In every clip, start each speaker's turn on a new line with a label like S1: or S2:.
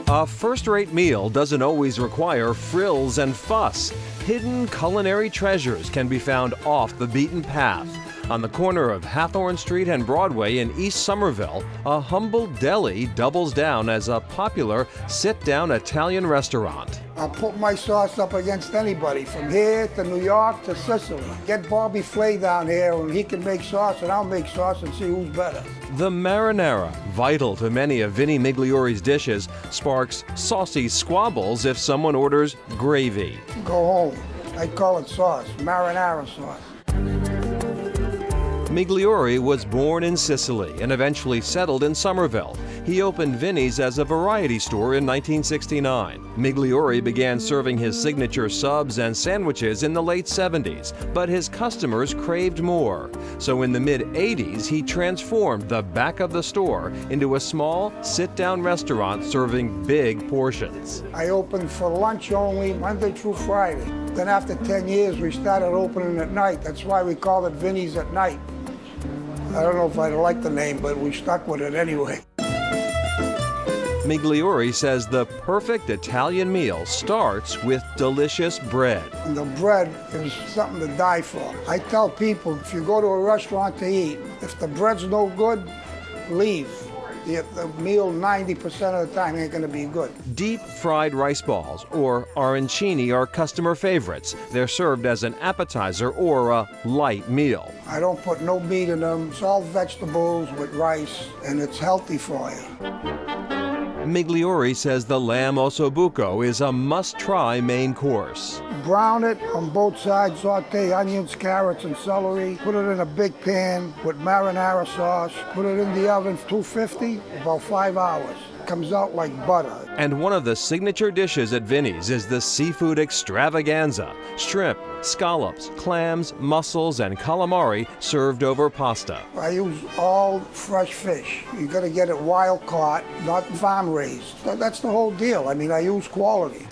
S1: A first-rate meal doesn't always require frills and fuss. Hidden culinary treasures can be found off the beaten path. On the corner of Hathorn Street and Broadway in East Somerville, a humble deli doubles down as a popular sit-down Italian restaurant.
S2: I'll put my sauce up against anybody, from here to New York to Sicily. Get Bobby Flay down here and he can make sauce and I'll make sauce and see who's better.
S1: The marinara, vital to many of Vinnie Migliori's dishes, sparks saucy squabbles if someone orders gravy.
S2: Go home. I call it sauce, marinara sauce.
S1: Migliori was born in Sicily and eventually settled in Somerville. He opened Vinnie's as a variety store in 1969. Migliori began serving his signature subs and sandwiches in the late 70s, but his customers craved more. So in the mid-80s, he transformed the back of the store into a small, sit-down restaurant serving big portions.
S2: I opened for lunch only, Monday through Friday. Then after 10 years, we started opening at night. That's why we call it Vinnie's at night. I don't know if I like the name, but we stuck with it anyway.
S1: Migliori says the perfect Italian meal starts with delicious bread.
S2: And the bread is something to die for. I tell people, if you go to a restaurant to eat, if the bread's no good, leave. The meal 90% of the time ain't gonna be good.
S1: Deep fried rice balls, or arancini, are customer favorites. They're served as an appetizer or a light meal.
S2: I don't put no meat in them. It's all vegetables with rice, and it's healthy for you.
S1: Migliori says the lamb ossobuco is a must-try main course.
S2: Brown it on both sides, saute onions, carrots, and celery. Put it in a big pan with marinara sauce. Put it in the oven, 250, about 5 hours. Comes out like butter.
S1: And one of the signature dishes at Vinnie's is the seafood extravaganza. Shrimp, scallops, clams, mussels, and calamari served over pasta.
S2: I use all fresh fish. You gotta get it wild caught, not farm raised. That's the whole deal. I mean, I use quality.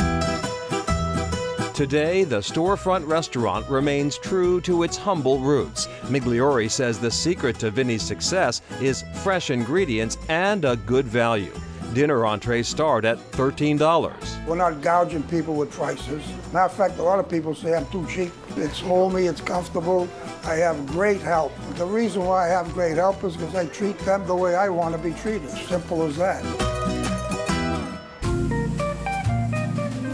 S1: Today, the storefront restaurant remains true to its humble roots. Migliori says the secret to Vinnie's success is fresh ingredients and a good value. Dinner entrees start at $13.
S2: We're not gouging people with prices. Matter of fact, a lot of people say I'm too cheap. It's homey, it's comfortable. I have great help. The reason why I have great help is because I treat them the way I want to be treated. Simple as that.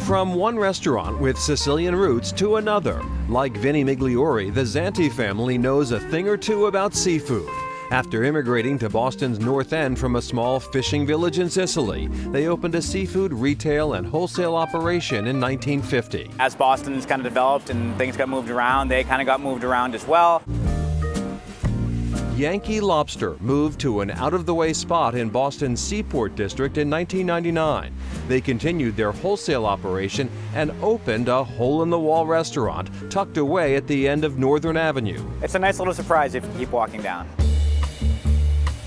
S1: From one restaurant with Sicilian roots to another, like Vinnie Migliori, the Zanti family knows a thing or two about seafood. After immigrating to Boston's North End from a small fishing village in Sicily, they opened a seafood retail and wholesale operation in 1950.
S3: As Boston's kind of developed and things got moved around, they kind of got moved around as well.
S1: Yankee Lobster moved to an out-of-the-way spot in Boston's Seaport District in 1999. They continued their wholesale operation and opened a hole-in-the-wall restaurant tucked away at the end of Northern Avenue.
S3: It's a nice little surprise if you keep walking down.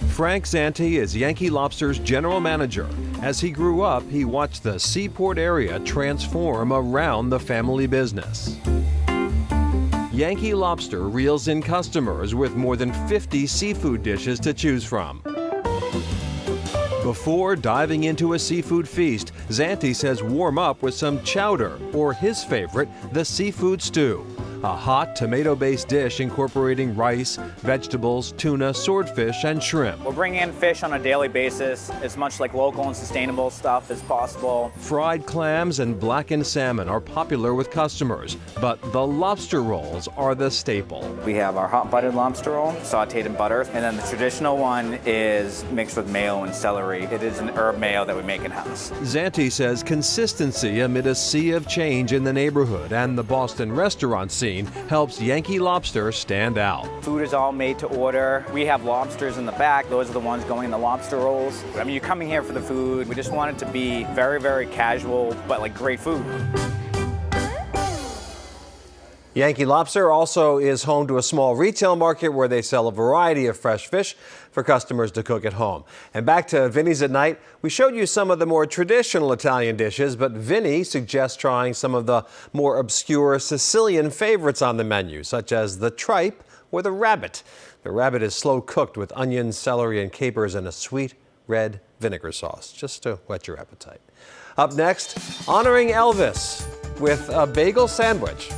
S1: Frank Zanti is Yankee Lobster's general manager. As he grew up, he watched the Seaport area transform around the family business. Yankee Lobster reels in customers with more than 50 seafood dishes to choose from. Before diving into a seafood feast, Zanti says warm up with some chowder, or his favorite, the seafood stew. A hot tomato-based dish incorporating rice, vegetables, tuna, swordfish, and shrimp.
S3: We're bringing in fish on a daily basis, as much like local and sustainable stuff as possible.
S1: Fried clams and blackened salmon are popular with customers, but the lobster rolls are the staple.
S3: We have our hot buttered lobster roll, sauteed in butter, and then the traditional one is mixed with mayo and celery. It is an herb mayo that we make in-house.
S1: Zanti says consistency amid a sea of change in the neighborhood and the Boston restaurant scene helps Yankee Lobster stand out.
S3: Food is all made to order. We have lobsters in the back. Those are the ones going in the lobster rolls. I mean, you're coming here for the food. We just want it to be very, very casual, but like great food.
S1: Yankee Lobster also is home to a small retail market where they sell a variety of fresh fish for customers to cook at home. And back to Vinnie's at Night, we showed you some of the more traditional Italian dishes, but Vinnie suggests trying some of the more obscure Sicilian favorites on the menu, such as the tripe or the rabbit. The rabbit is slow cooked with onions, celery, and capers in a sweet, red vinegar sauce, just to whet your appetite. Up next, honoring Elvis with a bagel sandwich.